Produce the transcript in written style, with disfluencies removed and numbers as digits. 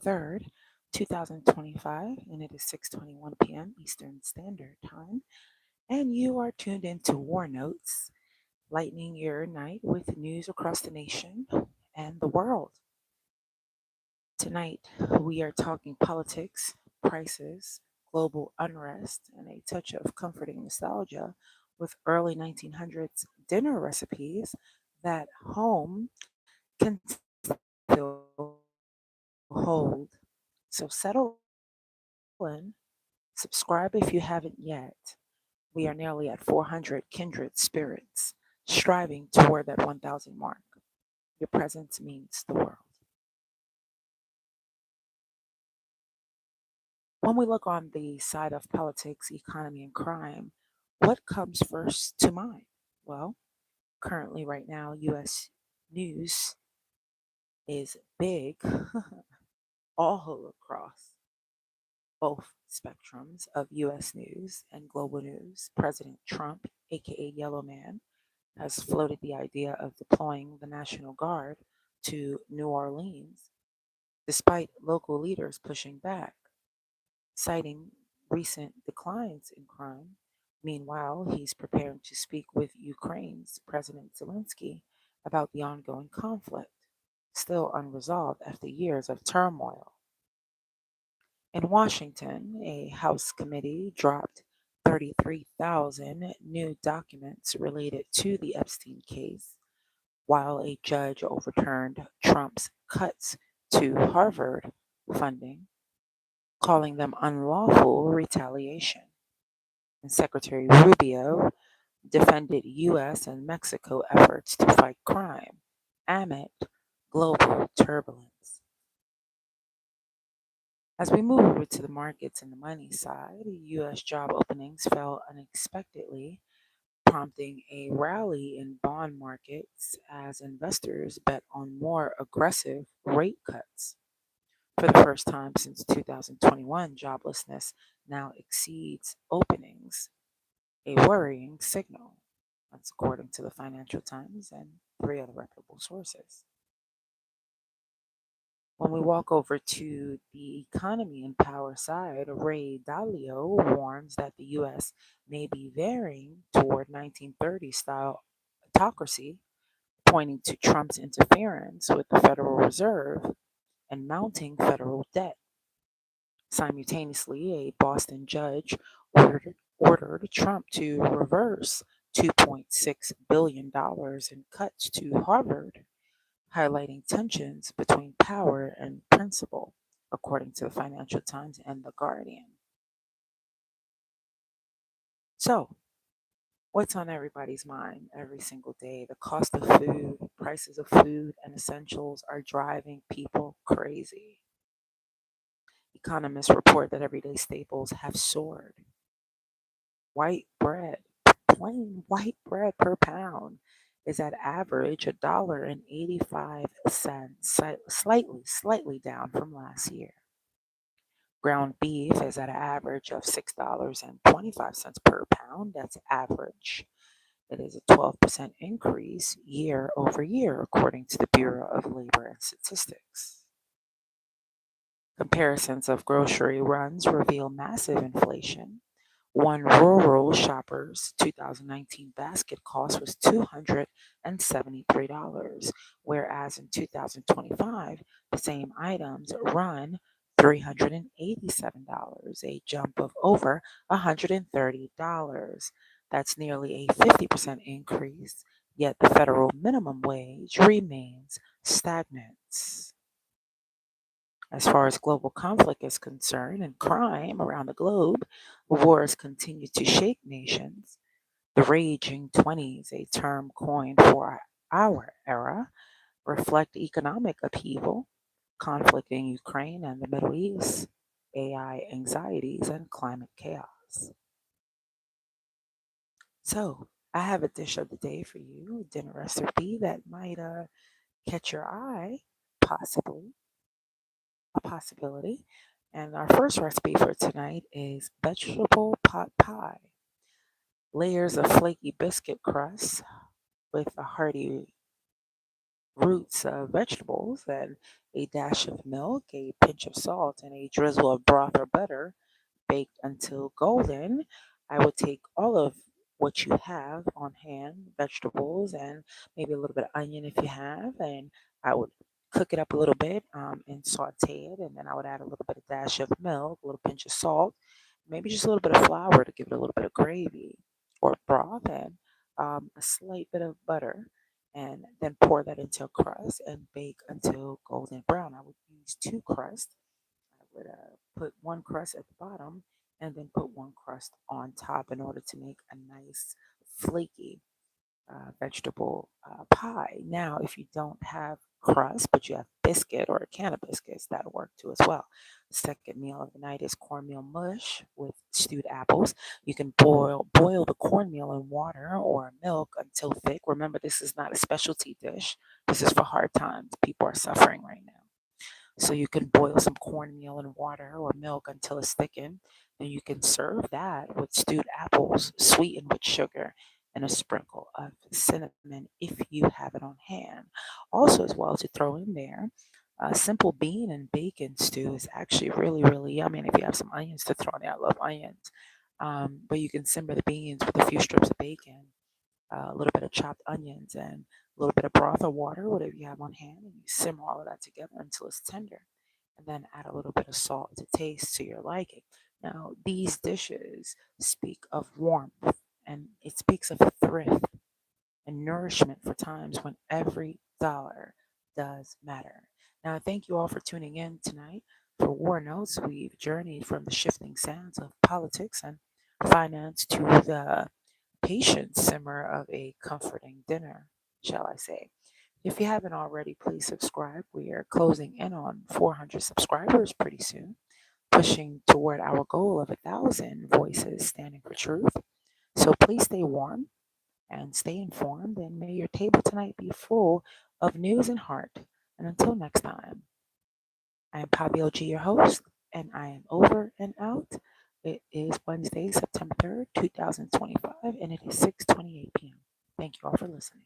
3rd, 2025, and it is 6:21 p.m. Eastern Standard Time. And you are tuned into War Notes, lightening your night with news across the nation and the world. Tonight, we are talking politics, prices, global unrest, and a touch of comforting nostalgia with early 1900s dinner recipes that home can still hold. So settle in, subscribe if you haven't yet. We are nearly at 400 kindred spirits striving toward that 1,000 mark. Your presence means the world. When we look on the side of politics, economy, and crime, what comes first to mind? Well, currently, right now, US news is big all across both spectrums of US news and global news. President Trump, aka Yellow Man, has floated the idea of deploying the National Guard to New Orleans, despite local leaders pushing back, citing recent declines in crime. Meanwhile, he's preparing to speak with Ukraine's President Zelensky about the ongoing conflict, still unresolved after years of turmoil. In Washington, a House committee dropped 33,000 new documents related to the Epstein case, while a judge overturned Trump's cuts to Harvard funding, calling them unlawful retaliation. And Secretary Rubio defended U.S. and Mexico efforts to fight crime amid global turbulence. As we move over to the markets and the money side, U.S. job openings fell unexpectedly, prompting a rally in bond markets as investors bet on more aggressive rate cuts. For the first time since 2021, joblessness now exceeds openings, a worrying signal. That's according to the Financial Times and three other reputable sources. When we walk over to the economy and power side, Ray Dalio warns that the U.S. may be veering toward 1930 style autocracy, pointing to Trump's interference with the Federal Reserve and mounting federal debt. Simultaneously, a Boston judge ordered Trump to reverse $2.6 billion in cuts to Harvard, highlighting tensions between power and principle, according to the Financial Times and The Guardian. So, what's on everybody's mind every single day? The cost of food, prices of food and essentials are driving people crazy. Economists report that everyday staples have soared. White bread, plain white bread per pound is at average $1.85, slightly down from last year. Ground beef is at an average of $6.25 per pound. That's average. It is a 12% increase year over year, according to the Bureau of Labor and Statistics. Comparisons of grocery runs reveal massive inflation. One rural shopper's 2019 basket cost was $273, whereas in 2025, the same items run $387, a jump of over $130. That's nearly a 50% increase, yet the federal minimum wage remains stagnant. As far as global conflict is concerned and crime around the globe, wars continue to shake nations. The raging 20s, a term coined for our era, reflect economic upheaval, conflict in Ukraine and the Middle East, AI anxieties, and climate chaos. So, I have a dish of the day for you, a dinner recipe that might catch your eye, possibly a possibility. And our first recipe for tonight is vegetable pot pie. Layers of flaky biscuit crust with the hearty roots of vegetables and a dash of milk, a pinch of salt, and a drizzle of broth or butter baked until golden. I would take all of what you have on hand, vegetables, and maybe a little bit of onion if you have, and I would cook it up a little bit and saute it, and then I would add a little bit of dash of milk, a little pinch of salt, maybe just a little bit of flour to give it a little bit of gravy or broth, and a slight bit of butter, and then pour that into a crust and bake until golden brown. I would use two crusts. I would put one crust at the bottom and then put one crust on top in order to make a nice flaky vegetable pie. Now, if you don't have crust, but you have biscuit or a can of biscuits, that'll work too as well. Second meal of the night is cornmeal mush with stewed apples. You can boil the cornmeal in water or milk until thick. Remember, this is not a specialty dish. This is for hard times. People are suffering right now. So you can boil some cornmeal in water or milk until it's thickened. Then you can serve that with stewed apples, sweetened with sugar, and a sprinkle of cinnamon if you have it on hand. Also, as well to throw in there, a simple bean and bacon stew is actually really, really yummy. And if you have some onions to throw in there, I love onions. But you can simmer the beans with a few strips of bacon, a little bit of chopped onions, and a little bit of broth or water, whatever you have on hand, and you simmer all of that together until it's tender. And then add a little bit of salt to taste to your liking. Now, these dishes speak of warmth and it speaks of thrift and nourishment for times when every dollar does matter. Now, I thank you all for tuning in tonight. For War Notes, we've journeyed from the shifting sands of politics and finance to the patient simmer of a comforting dinner, shall I say. If you haven't already, please subscribe. We are closing in on 400 subscribers pretty soon, pushing toward our goal of 1,000 voices standing for truth. So please stay warm and stay informed, and may your table tonight be full of news and heart. And until next time, I am Pablo G, your host, and I am over and out. It is Wednesday, September 3rd, 2025, and it is 6:28 p.m. Thank you all for listening.